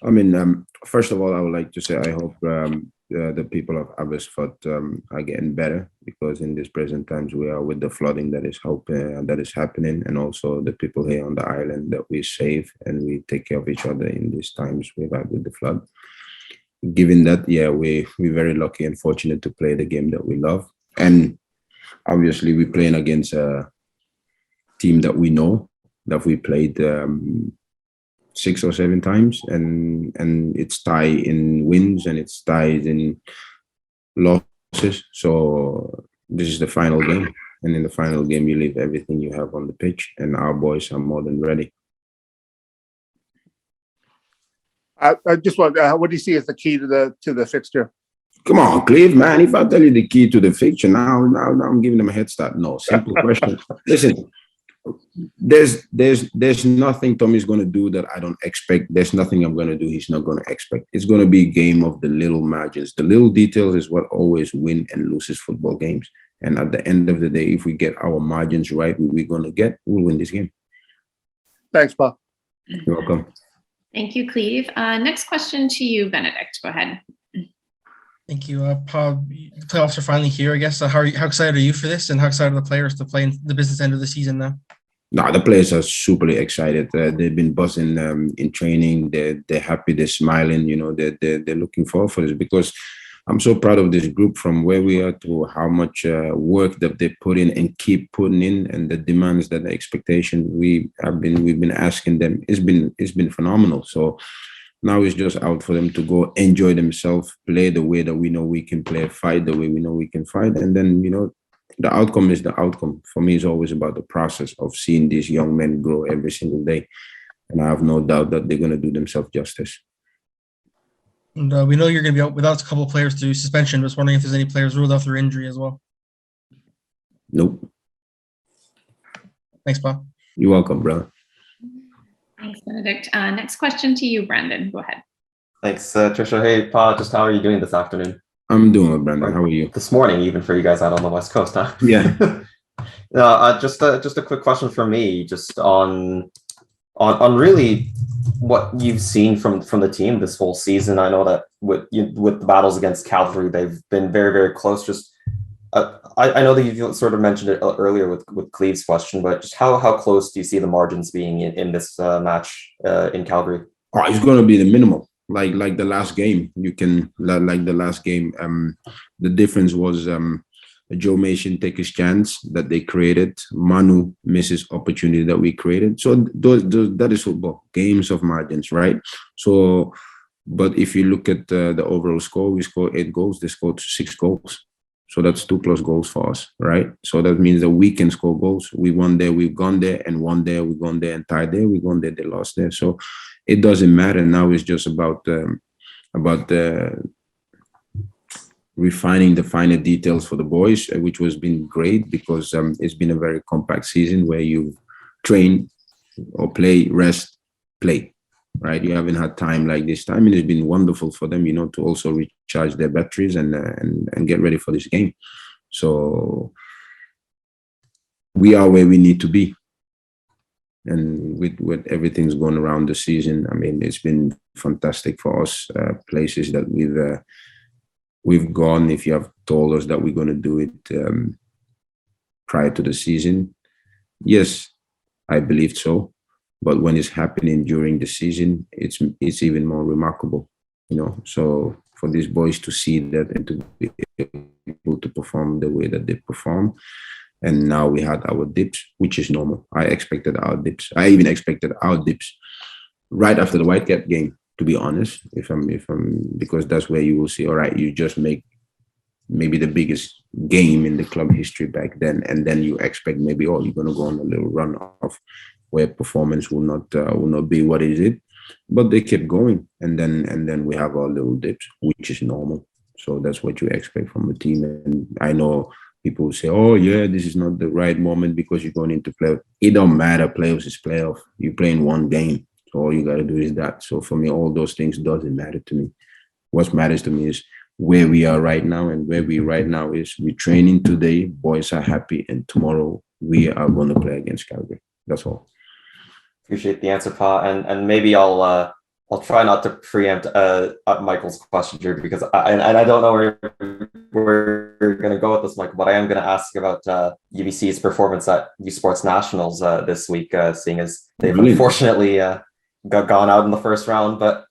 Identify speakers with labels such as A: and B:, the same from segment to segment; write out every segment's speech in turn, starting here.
A: I mean, first of all, I would like to say I hope the people of Abbotsford are getting better, because in these present times we are with the flooding that is happening, and also the people here on the island, that we save and we take care of each other in these times we've had with the flood. Given that, yeah, we're very lucky and fortunate to play the game that we love, and obviously we're playing against a team that we know, that we played 6 or 7 times, and it's tied in wins and it's tied in losses. So this is the final game, and in the final game, you leave everything you have on the pitch, and our boys are more than ready.
B: I just want. What do you see as the key to the fixture?
A: Come on, Cleve, man. If I tell you the key to the fixture, now I'm giving them a head start. No, simple question. Listen, there's nothing Tommy's going to do that I don't expect. There's nothing I'm going to do he's not going to expect. It's going to be a game of the little margins. The little details is what always win and loses football games. And at the end of the day, if we get our margins right, we're going to we'll win this game.
B: Thanks, Pa.
A: You're welcome.
C: Thank you, Cleve. Next question to you, Benedict. Go ahead.
D: Thank you, Pa. The playoffs are finally here, I guess. How excited are you for this, and how excited are the players to play in the business end of the season now?
A: No, the players are super excited. They've been buzzing in training. They're happy. They're smiling. You know, they're looking forward for this, because I'm so proud of this group, from where we are to how much work that they put in and keep putting in, and the demands, that the expectation we've been asking them. It's been phenomenal. So now it's just out for them to go enjoy themselves, play the way that we know we can play, fight the way we know we can fight, and then the outcome is the outcome. For me, it's always about the process of seeing these young men grow every single day, and I have no doubt that they're going to do themselves justice.
D: And we know you're going to be out without a couple of players through suspension. Just wondering if there's any players ruled out through injury as well.
A: Nope.
D: Thanks, Pa.
A: You're welcome, brother.
C: Thanks, Benedict. Next question to you, Brandon. Go ahead.
E: Thanks, Trisha. Hey, Pa, just how are you doing this afternoon?
A: I'm doing well, Brandon. How are you?
E: This morning, even for you guys out on the West Coast, huh?
A: Yeah.
E: Just a quick question from me, just on really what you've seen from the team this whole season. I know that with the battles against Cavalry, they've been very, very close. Just I know that you sort of mentioned it earlier with Cleve's question, but just how close do you see the margins being in this match in Calgary?
A: Oh, it's going to be the minimal. Like the last game, the difference was Joe Mason take his chance that they created. Manu misses opportunity that we created. So that is football, games of margins, right? So, but if you look at the overall score, we scored 8 goals. They scored 6 goals. So that's 2 plus goals for us, right? So that means that we can score goals. We won there, we've gone there, and won there, we've gone there, and tied there, we've gone there, they lost there. So it doesn't matter. Now it's just about refining the finer details for the boys, which has been great, because it's been a very compact season where you train or play, rest, play, right? You haven't had time like this time, and it's been wonderful for them, to also recharge their batteries and get ready for this game. So we are where we need to be. And with everything's going around the season, I mean, it's been fantastic for us. Places that we've gone, if you have told us that we're going to do it prior to the season, yes, I believed so. But when it's happening during the season, it's even more remarkable, So for these boys to see that and to be able to perform the way that they perform. And now we had our dips, which is normal. I expected our dips. I even expected our dips right after the Whitecap game, to be honest. If I'm because that's where you will see, all right, you just make maybe the biggest game in the club history back then, and then you expect maybe, you're going to go on a little run off where performance will not be what is it. But they kept going, and then we have our little dips, which is normal. So that's what you expect from a team. And I know people say, oh, yeah, this is not the right moment because you're going into playoffs. It don't matter. Playoffs is playoff. You're playing one game. So all you got to do is that. So for me, all those things doesn't matter to me. What matters to me is where we are right now. And where we right now is we're training today. Boys are happy. And tomorrow we are going to play against Calgary. That's all.
E: Appreciate the answer, Pa. And maybe I'll I'll try not to preempt Michael's question here because I don't know where we're going to go with this, Michael, but I am going to ask about UBC's performance at U Sports Nationals this week, seeing as they've unfortunately gone out in the first round. But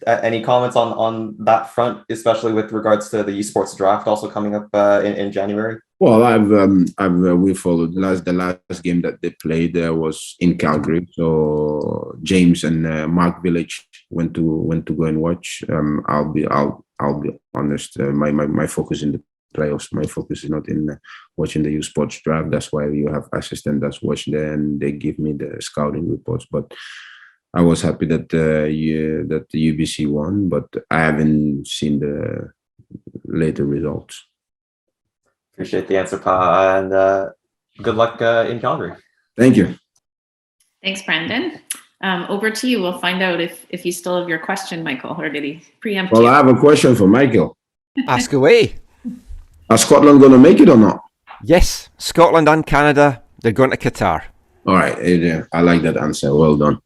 E: any comments on that front, especially with regards to the U Sports draft also coming up in January?
A: Well, we followed the last game that they played was in Calgary. So James and Mark Village went to go and watch. I'll be honest. My focus in the playoffs. My focus is not in watching the U Sports draft. That's why you have assistant that's watch there and they give me the scouting reports. But I was happy that the UBC won, but I haven't seen the later results.
E: Appreciate the answer, Pa, and good luck in Calgary.
A: Thank you.
C: Thanks, Brandon. Over to you. We'll find out if you still have your question, Michael, or did he preempt you?
A: Well, I have a question for Michael.
F: Ask away.
A: Are Scotland going to make it or not?
F: Yes, Scotland and Canada, they're going to Qatar.
A: All right, Adrian, I like that answer. Well done.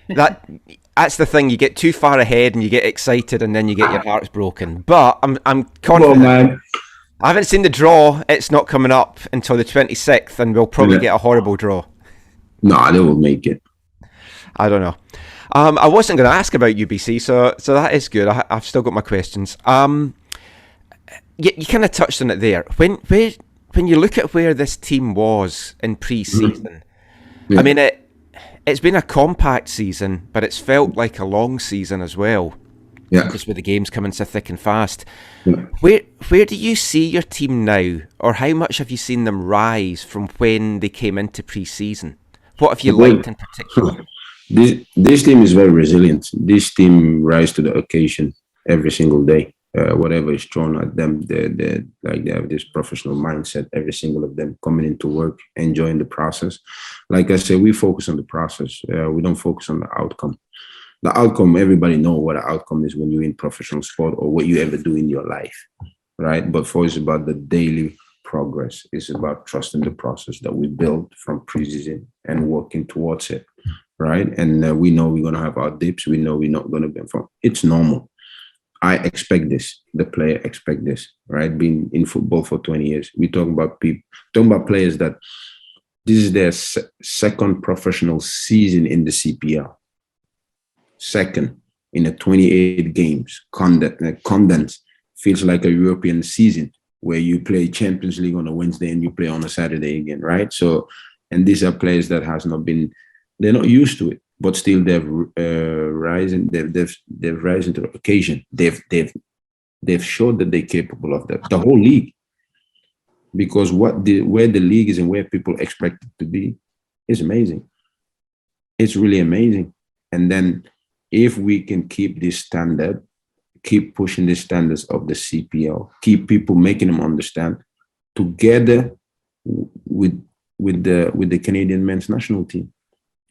F: That's the thing. You get too far ahead and you get excited, and then you get your hearts broken. But I'm confident.
A: Well, man.
F: I haven't seen the draw. It's not coming up until the 26th, and we'll probably get a horrible draw.
A: No, they will make it.
F: I don't know. I wasn't going to ask about UBC, so that is good. I've still got my questions. You kind of touched on it there. When you look at where this team was in pre-season, I mean, it's been a compact season, but it's felt like a long season as well.
A: Yeah.
F: Just with the games coming so thick and fast.
A: Yeah.
F: Where do you see your team now, or how much have you seen them rise from when they came into pre-season? What have you liked in particular?
A: This team is very resilient. This team rise to the occasion every single day. Whatever is thrown at them, they have this professional mindset. Every single of them coming into work, enjoying the process. Like I said, we focus on the process. We don't focus on the outcome. The outcome, everybody knows what the outcome is when you're in professional sport or what you ever do in your life, right? But for us, it's about the daily progress. It's about trusting the process that we build from pre-season and working towards it, right? And we know we're going to have our dips. We know we're not going to be from. It's normal. I expect this. The player expect this, right? Being in football for 20 years. We talk about players that this is their second professional season in the CPL. Second in a 28 games condensed feels like a European season where you play Champions League on a Wednesday and you play on a Saturday again, right? So, and these are players that they're not used to it, but still they've risen to the occasion. They've showed that they're capable of that. The whole league, because where the league is and where people expect it to be is amazing. It's really amazing, and then. If we can keep this standard, keep pushing the standards of the CPL, keep people making them understand, together with the Canadian men's national team,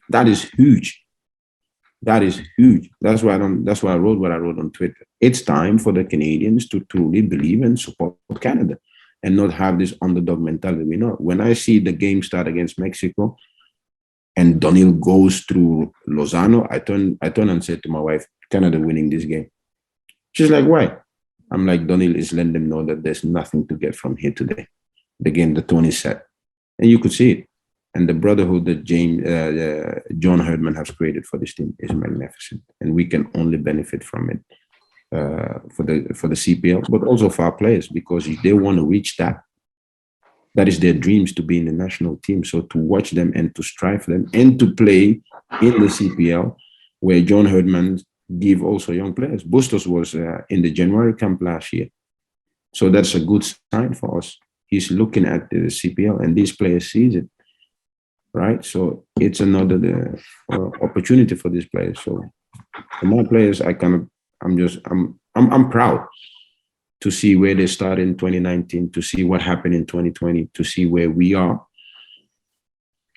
A: that is huge. That is huge. That's why I wrote what I wrote on Twitter. It's time for the Canadians to truly believe and support Canada, and not have this underdog mentality. When I see the game start against Mexico. And Donil goes through Lozano. I turn and say to my wife, Canada winning this game. She's like, why? I'm like, Donil is letting them know that there's nothing to get from here today. The game, the tone is set. And you could see it. And the brotherhood that John Herdman has created for this team is magnificent. And we can only benefit from it for the CPL, but also for our players, because if they want to reach that is their dreams, to be in the national team. So to watch them and to strive for them and to play in the CPL, where John Herdman give also young players. Bustos was in the January camp last year. So that's a good sign for us. He's looking at the CPL and these players sees it, right? So it's another opportunity for these players. So for my players, I'm proud to see where they started in 2019, to see what happened in 2020, to see where we are,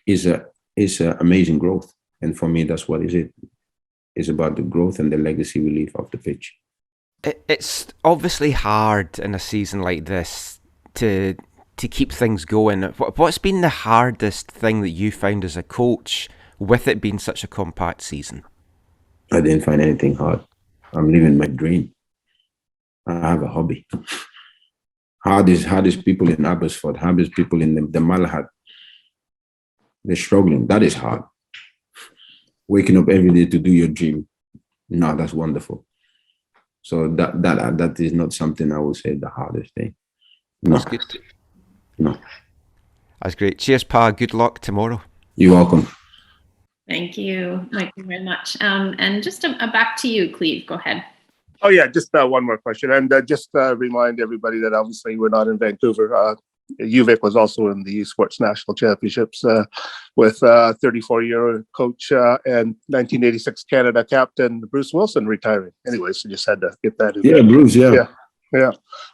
A: is a amazing growth. And for me, that's what is it. It's about the growth and the legacy we leave off the pitch.
F: It's obviously hard in a season like this to keep things going. What's been the hardest thing that you found as a coach with it being such a compact season?
A: I didn't find anything hard. I'm living my dream. I have a hobby. Hardest people in Abbotsford, hardest people in the Malahide. They're struggling. That is hard. Waking up every day to do your dream. No, that's wonderful. So that is not something I would say the hardest thing. No.
F: That's good.
A: No.
F: That's great. Cheers, Pa. Good luck tomorrow.
A: You're welcome.
C: Thank you, Michael, very much. And just back to you, Cleve. Go ahead.
B: Oh yeah, just one more question, and just remind everybody that obviously we're not in Vancouver. UVic was also in the Sports National Championships with 34-year coach and 1986 Canada captain Bruce Wilson retiring. Anyways, so just had to get that in there.
A: Bruce, yeah.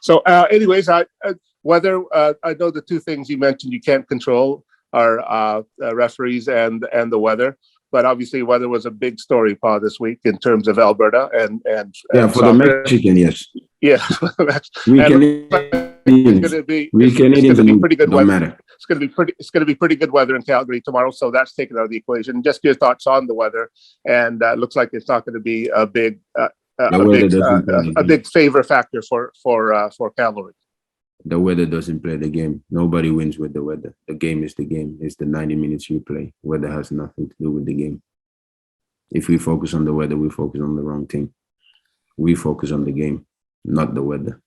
B: So anyways, weather, I know the two things you mentioned you can't control are referees and the weather. But obviously, weather was a big story, Pa, this week in terms of Alberta and
A: for
B: soccer.
A: the Mexican, yes.
B: Yeah,
A: We Canadians
B: be pretty good
A: don't
B: weather.
A: matter.
B: It's going to be pretty good weather in Calgary tomorrow, so that's taken out of the equation. Just your thoughts on the weather, and looks like it's not going to be a big favor factor for Cavalry.
A: The weather doesn't play the game. Nobody wins with the weather. The game is the game. It's the 90 minutes you play. Weather has nothing to do with the game. If we focus on the weather, we focus on the wrong thing. We focus on the game, not the weather.